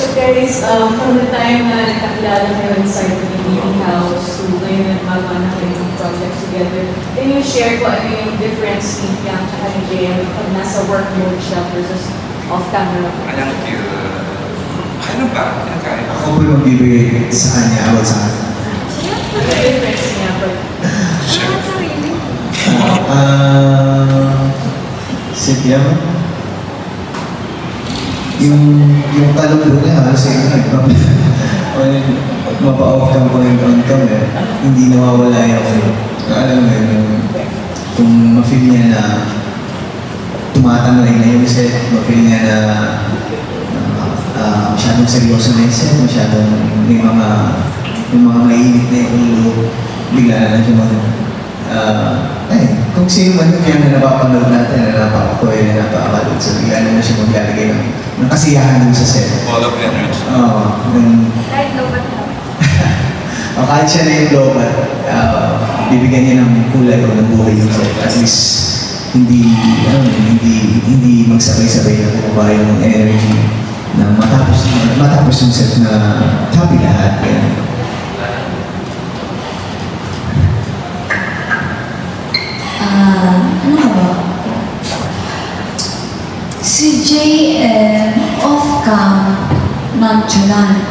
So guys, from the time na nakakilala kayo inside the meeting house to ngayon nagmagawa na kayo ng projects together, can you share ko ano yung difference ni Piang at ni JM pag nasa work mode siya versus off-camera? Alam ko ano ba? Ako po yung magbibigay sa kanya, awal sa kanya. Ano yung difference niya? Sure. Si Piang, yung talong niya halos mapa-off cam ko yung on-cam hindi nawawala yung alam mo yun, kung ma-feel niya na tumatanay na yung set, ma-feel niya na masyadong seryoso na yung set, masyadong may mga mainit na yung ulo, bigla na lang siya kung sino man yung na napapanood natin, na napakakoy, na napakakalod, so bigla na siya maglalagay ng kasiyahan dun sa set. All of energy. Kahit lobat na. Kahit siya na yung lobat, bibigyan niya ng kulay o ng buhay yung set. At least, hindi magsabay-sabay na kumaba yung energy na matapos yung set na happy lahat. Ano ka ba? Si JM off-cam, nonchalant.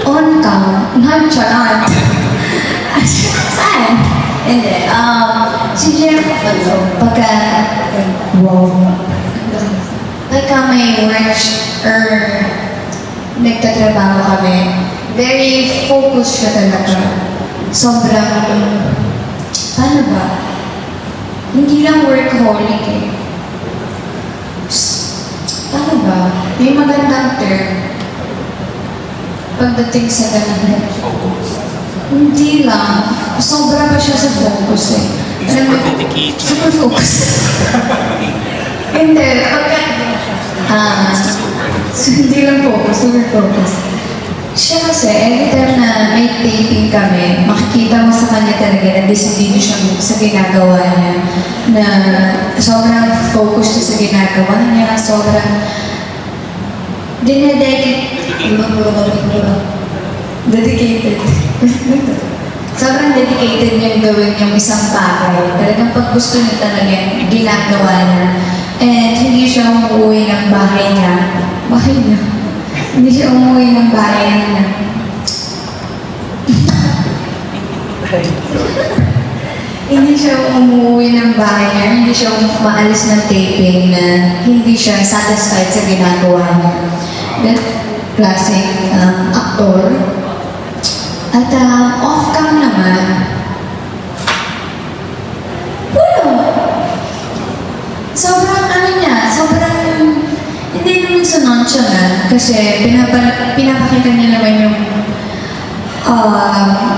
On-cam, nonchalant. Saan? Hindi. Si JM, pagka may work or nagtatrabaho kami, very focused siya talaga. Sobrang, paano ba? Hindi lang workaholic eh. Paano ba? May magandang term pagdating sa ganun. Hindi lang. Sobra pa siya sa focus eh. Super dedicated. Super focus. Hindi. Hindi lang focus. Super focus. Siya kasi, every time na may taping kami, makikita mo sa kanya talaga na decidido siya sa ginagawa niya. Na sobrang focus siya sa ginagawa niya, sobrang dedicated. Sobrang dedicated niyang gawin yung isang bagay. Talagang pag gusto niya talaga ginagawa niya. And hindi siya umuwi ng bahay niya. Hindi siya umuwi ng bahay niya. Hindi siya umuwi ng bahay niya. Hindi siya maalis ng taping na hindi siya satisfied sa ginagawa niya. That classic actor. At off-cam naman, sobrang hindi naman sa nonchalant kasi pinapakita niya naman yung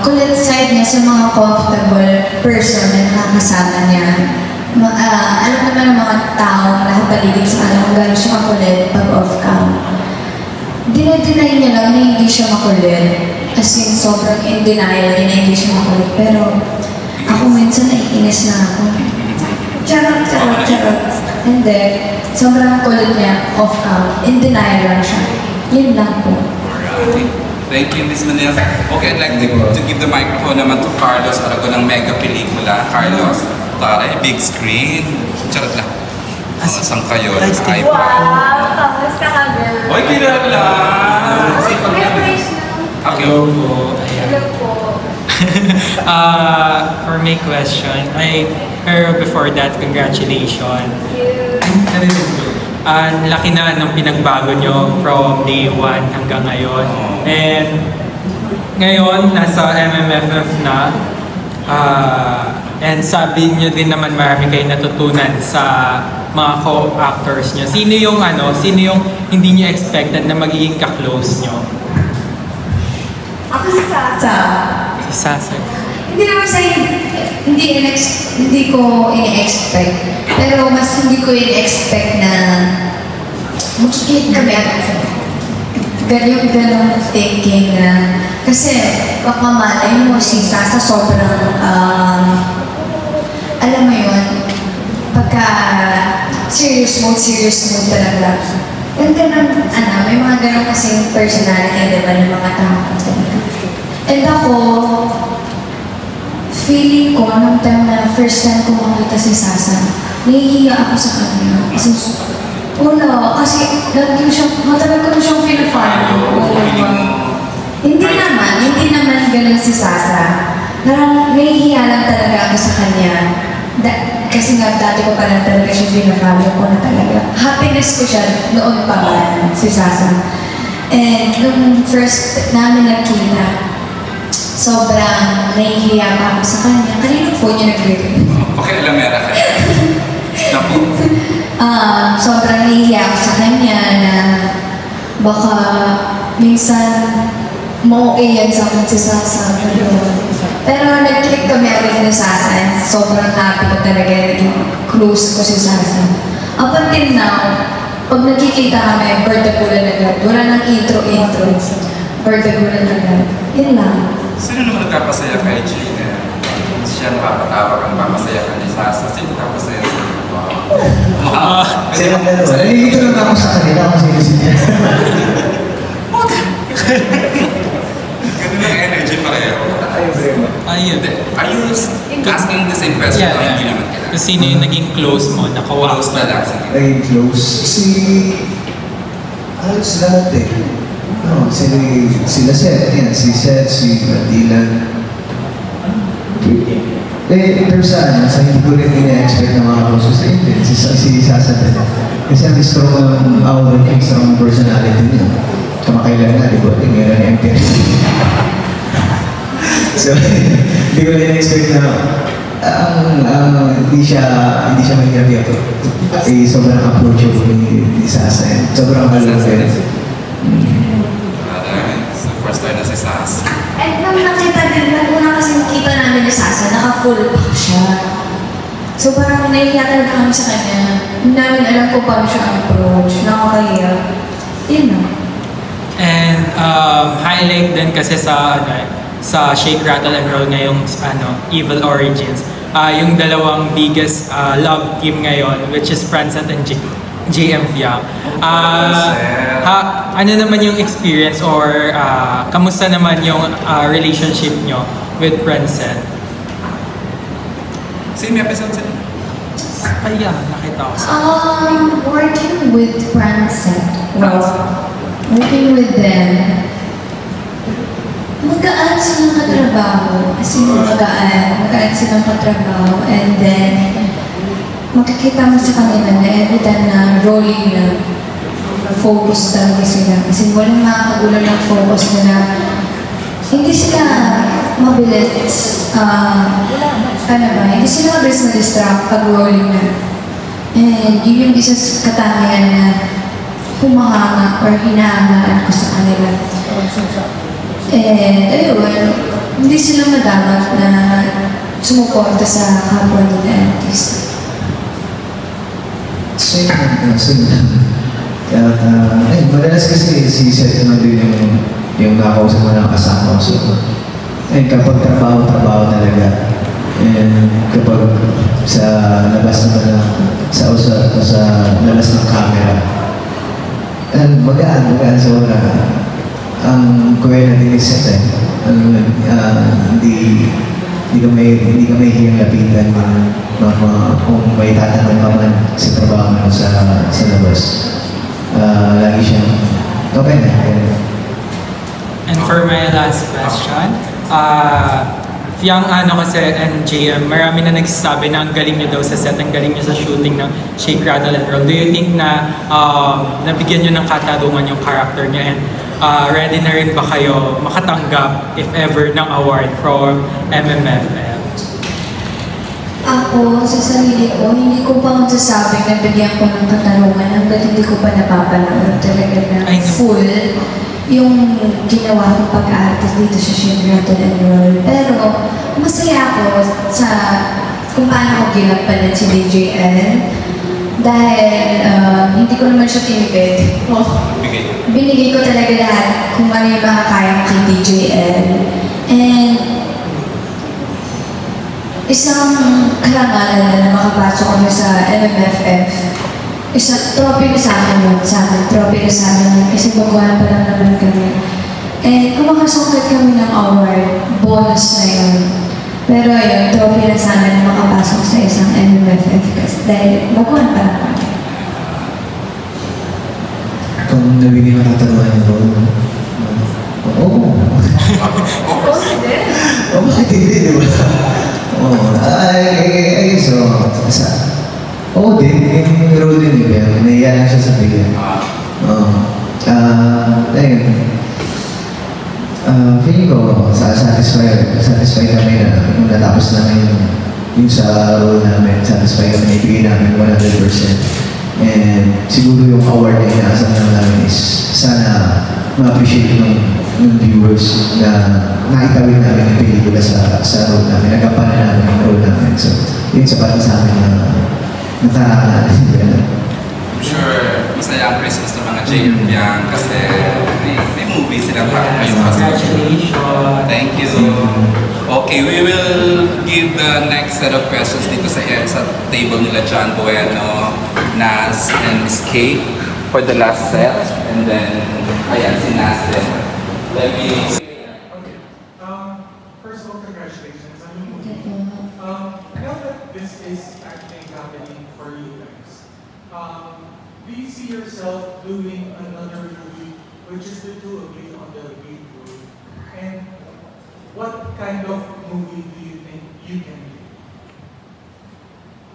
kulit side niya sa mga comfortable person na nakakasama niya. Alam naman ng mga tao na nakapaligid sa kanya kung gano'n siya makulit pag off-cam. Dinedeny niya lang na hindi siya makulit. As in, sobrang in denial niya na hindi siya makulit. Pero ako minsan naiinis na ako. Charot. Hindi. Sobrang kulit niya, off-cam. In denial lang siya. Yun lang po. Thank you, Ms. Manila. Okay, I'd like to give the microphone naman to Carlos Aragon ng mega pelikula. Carlos, taray, big screen. Charot lang. Saan kayo? Wow! Kamusta ka, girl? Oy, kilala! Hello po. Hello po. For my question, pero before that, congratulations. Thank you. Ang laki na ng pinagbago nyo from day 1 hanggang ngayon. And ngayon, nasa MMFF na. And sabi nyo din naman marami kayo natutunan sa mga co-actors nyo. Sino yung hindi nyo expected na magiging ka-close nyo? Ako si Sasa. Si Sasa. Hindi naman sa hindi ko ini-expect. Pero mas hindi ko ini-expect na magkikita kami at ganyan thinking na kasi baka malay mo si Sasa sobrang alam mo yun, pagka serious mode talaga. Yung ganun, may mga ganun kasing personality, di ba, ng mga tao. And ako, feeling ko, nung time na first time ko makita si Sasa, nahihiya ako sa kanya. Kasi, wala, kasi matagal ko na siyang feel-follow. Hindi naman ganun si Sasa. Parang nahihiya lang talaga ako sa kanya. Kasi nga dati ko pa lang talaga siya feel-follow ko na talaga. Happiness ko siya noon pa man, si Sasa. And nung first namin nagkita, sobrang nahihiya pa ako sa kanya. Kaninong phone niya nag-ring? Okay, alamera ka. Naku. Sobrang nahihiya ako sa kanya na baka minsan ma-okay yan sa akin si Sasa. Pero nag-click kami agad ni Sasa and sobrang happy ko talaga na naging close ko si Sasa. Up until now, pag nagkikita kami, birthday agad. Wala nang intro. Birthday agad. Yun lang. Sino naman nagkapasaya kay Gina? Siya nakapatawa kang papasaya ka ni Sasa. Sino nakapasaya sa iyo? Sila dalawa. Nalilito lang ako sa kanila kung sino siya. Ganun ang energy pareho. Ayun. Are you asking the same question? Yeah. Hindi naman kailangan. Kung sino yung naging close mo, Close na lang. Sige. Naging close. Halos lahat eh. Sila Seth, si Seth, si Dylan. Pero sa hindi ko rin ina-expect na mga close sa inyo. Si Sasa din. Kasi ang strong aura niya, strong personality niya. Kamakailan na, di ba? Tingnan na MPR. So, hindi ko rin ina-expect na hindi siya mahirap ito. Sobrang approachable ni Sasa. Sobrang malapit. Superstar na si Sasa. And nung una kasi nakita namin ni Sasa, naka-full pack siya. So parang nahihiya talaga kami sa kanya. Hindi namin alam kung paano siya approach. Nakakahiya. Yun na. And highlight din kasi sa Shake, Rattle, and Roll ngayong Evil Origins. Yung dalawang biggest love team ngayon, which is Francet and JM Fiang. Ano naman yung experience or kamusta naman yung relationship nyo with Francet? Same episode sila? Kaya, nakita ko sa... Working with Francet. Working with them. Magaan silang katrabaho. As in, magaan silang katrabaho. And then, makikita mo sa kanila na every time na rolling na focus talaga sila. Kasi walang makakagulo ng focus na hindi sila mabilis, hindi sila mabilis na-distract pag rolling na. And yun yung isa sa katangian na humahanga or hinahangaan ko sa kanila. And ayun, hindi sila madapat na sumuporta sa kapwa nila artist. Madalas kasi si Seth naman din yung nakausap mo ng kasama ko. So, kapag trabaho talaga. And kapag sa labas naman sa labas ng camera, magaan sa wala. Ang kuya na din ni Seth hindi ka may hiyang lapitan kung may tatanong ka man sa trabaho mo sa labas. Lagi siyang okay na. And for my last question, Fiang kasi and JM, marami na nagsasabi na ang galing nyo daw sa set, ang galing nyo sa shooting ng Shake, Rattle, and Roll. Do you think na nabigyan nyo ng katarungan yung character nyo and ready na rin ba kayo makatanggap, if ever, ng award from MMFF? Ako, sa sarili ko, hindi ko pa magsasabing na bigyan ko ng katarungan hanggang hindi ko pa napapanood talaga na full yung ginawa kong pag-artist dito sa Shake, Rattle, and Roll. Pero masaya ako sa kung paano ko ginampanan si DJL dahil hindi ko naman siya tinipid. Binigay ko talaga lahat kung ano yung makakaya kay DJL. And isang karangalan na makapasok kami sa MMFF trophy na sa akin yun, trophy na sa akin yun, kasi baguhan pa lang naman kami. And kung makasungkat kami ng award, bonus na yun. Pero yun, trophy na sa amin makapasok sa isang MMFF kasi dahil baguhan pa lang kami. Kung nabigyan ng katanungan niyo po, oo. Oo, hindi. Oo, bakit hindi, di ba? Oo, ay, so, oo din, yung role din ni Bel, nahiya lang siya sa bigyan. Oo. Ayun. Feeling ko, satisfied kami na nung natapos namin yung sa role namin, satisfied kami na ibigay namin 100%. And siguro yung award na inaasam lang namin is sana ma-appreciate ng viewers na naitawid namin yung pelikula sa role namin, nagampanan namin yung role namin. So, yun sapat sa amin na nakaraan natin. I'm sure masaya ang Christmas ng mga JM Yang kasi may movie silang ngayong Congratulations! Thank you! Okay, we will give the next set of questions dito sa table nila John Bueno, Naz, and Miss Kate for the last set. And then, ayan si Naz din. Let me... Okay. First of all, congratulations on your movie. Now that this is actually happening for you guys, do you see yourself doing another movie, which is the two of you on the lead role? And what kind of movie do you think you can do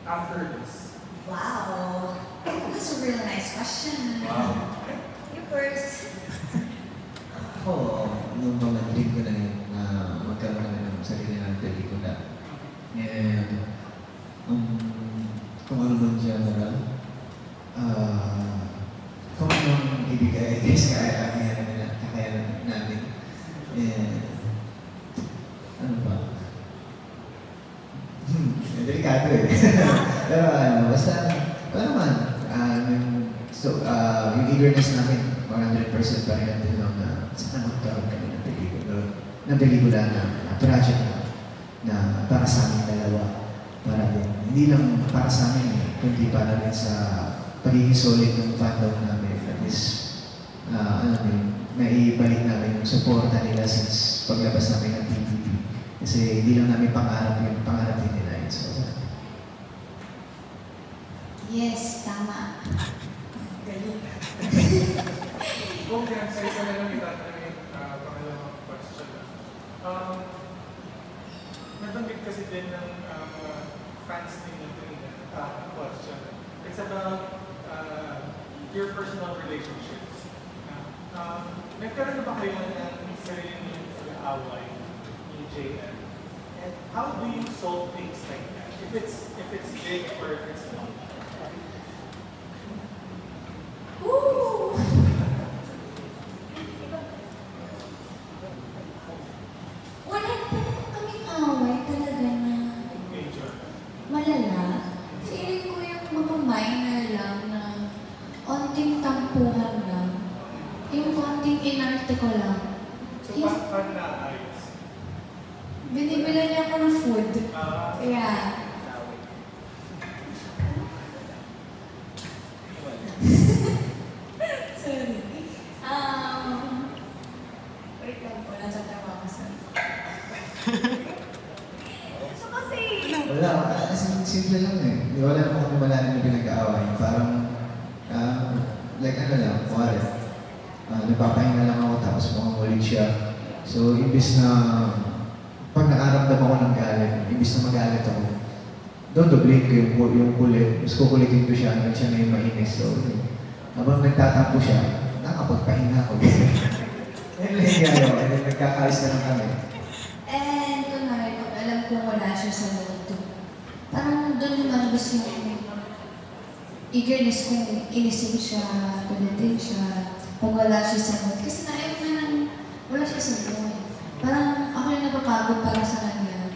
after this? Wow, that's a really nice question. Wow. You first. Oo, nung mga dream ko na yun na magkaroon kami ng sarili ng pelikula. And kung ano man genre, kung anong ibigay, yes, kakayanan namin. And ano ba? Delikado eh. Pero basta, kung ano man, yung eagerness namin, 100% pa rin natin lang na sana magkaroon kami ng pelikula na project na para sa amin dalawa. Para din, hindi lang para sa amin, kundi para rin sa pagiging solid ng fandom namin. At least, naibalik namin yung suporta nila since paglabas namin ng TVP. Kasi hindi lang namin pangarap din nila yun. So, Yes, tama. Okay, I'm sorry sa lang itatanong yung pangalawang question. Nabanggit kasi din ng fans ninyo na question. It's about your personal relationships. Nagkaroon na ba kayo ng sarili pag-aaway ni JM? And how do you solve things like that? If it's big or if it's small? Woo! Wala pa kaming away talaga na Major. malala. Feeling ko yung mga minor lang na onting tampuhan lang. Yung konting inarte ko lang. So, paano naayos? Binibilan niya ako ng food. Kaya, sorry. Wait lang po, nasa trabaho sa. So kasi, wala, simple lang eh. Wala naman kami malalim na pinag-aaway. Parang, like ano lang, kuwari. Nagpapahinga lang ako tapos mukhang siya. So, imbis na pag nakaramdam ako ng galit, imbis na magalit ako, doon doblate ko yung kulit. Mas kukulitin ko siya hanggang siya na yung mainis. So, habang nagtatampo siya, nakapagpahinga ako. Ayun lang yung gano'n. And then nagkakaayos na lang kami. and kunwari, pag alam kong wala siya sa mood, parang doon lumalabas yung eagerness kung inisin siya, kulitin siya, pag wala siya sa mood. Kasi naayos na lang, wala siya sa mood. Parang ako yung napapagod para sa kanya.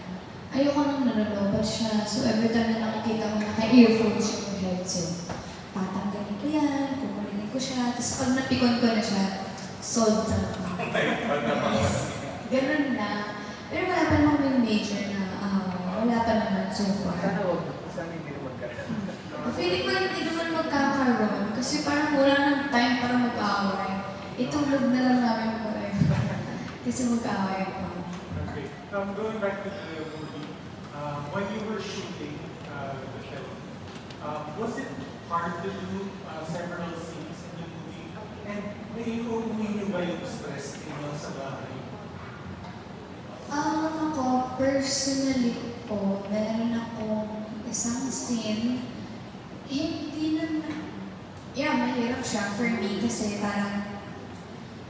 Ayoko nang nalolobat siya. So every time na nakikita ko naka-earphone siya yung headset, tatanggalin ko yan, kukulitin ko siya. Tapos pag napikon ko na siya, solved na ako. Yes. Ganun na. Pero wala pa naman yung major na wala pa naman so far. Sana hindi naman Feeling ko hindi naman magkakaroon magkakaroon. Kasi parang wala nang time para mag-away. Itulog na lang namin forever. Kasi mag-away pa. Okay. Going back to the movie, when you were shooting the film, was it hard to do several scenes in the movie? And naiuwi niyo ba yung stress ninyo sa bahay? Ako, personally po, meron akong isang scene, hindi naman, mahirap siya for me kasi parang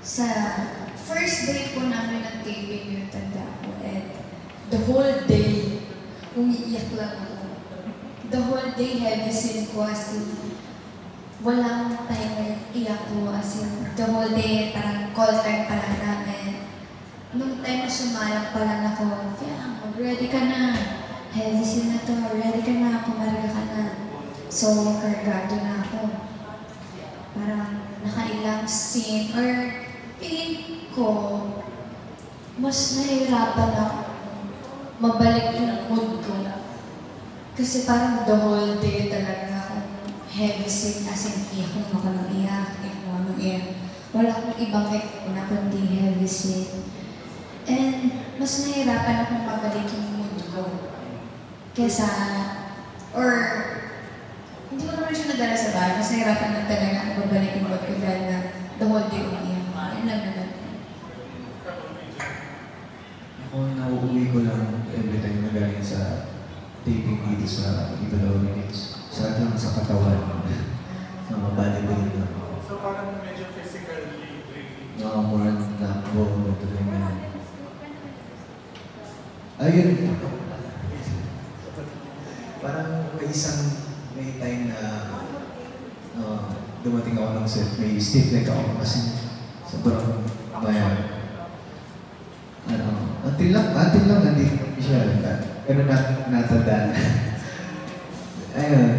sa first day po namin ng taping yung tanda ko, and the whole day, umiiyak lang ako. The whole day, heavy scene ko as in, walang time na iyak ko as in, the whole day, parang call time pa lang namin. Nung time na sumalang pa lang ako, ready ka na. Heavy scene na to, ready ka na, pumarga ka na. So, kargado na ako. Parang nakailang scene, or feeling ko, mas nahihirapan ako mabalik yung mood ko. Kasi parang the whole day talaga akong heavy scene, as in iyak lang ako ng iyak, Wala akong ibang na kundi heavy scene. And mas nahihirapan akong mabalik yung mood ko. Kesa, or hindi ko naman siya nadala sa bahay, mas nahihirapan lang talaga akong mabalik yung mood ko dahil na the whole day umiyak. Yun lang naman. Ako, nauuwi ko lang every time na galing sa taping dito sa Ibalaw Minutes. Sa lang sa katawan. Na mabalibay lang. So parang medyo physically draining. More na ako, matuloy na. Ayun. Parang may time na dumating ako ng set, may stiff neck ako kasi sobrang bayan. Until lang nandito siya. Ganun natandaan. Ayun,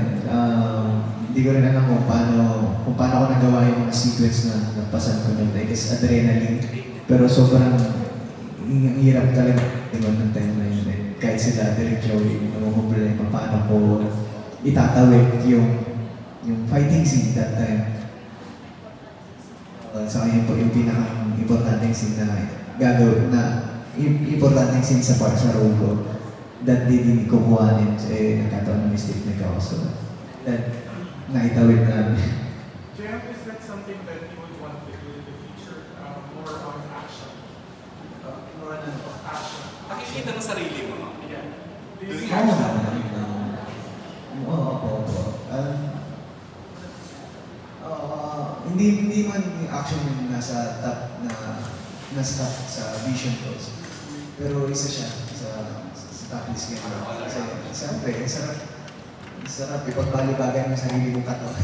hindi ko rin alam kung paano ako nagawa yung mga sequence na napasan ko nun. I guess adrenaline. Pero sobrang hirap talaga ng time na yun. Kahit sila, Derek Joey, namumubula yung paano ko itatawid yung fighting scene that time. Sa kanya po yung pinaka-importanteng scene na gagawin na importanteng scene sa role ko that day din kukuhanin nagkataon ng mistake na ako. So, that naitawid namin. Jem, is that something that you would want to do in the future? More on action? More on action? Nakikita mo sarili mo, no? Yeah. Do you Doing see action? Oo. Hindi man yung action yung nasa top sa vision ko. Pero isa siya sa top list ngayon. Kasi siyempre, sarap ipagbalibagan yung sarili mong katawan.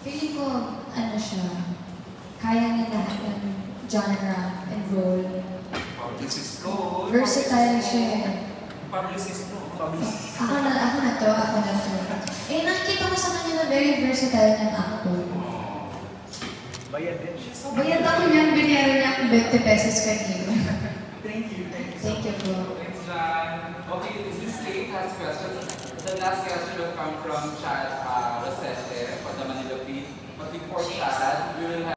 Feeling ko, siya, kaya niya lahat ng genre and role. Publicist ko. Versatile siya eh. Publicist ko. Ako na to. Nakikita ko sa kanya na very versatile ng actor. Bayad din. Bayad ako niyan, binayaran niya ako 20 pesos kanina. Thank you. Thank you po. Thanks, John. Okay, this Kate has questions. The last question will come from Chad Rosete for the Manila Beat. But before Chad, we will have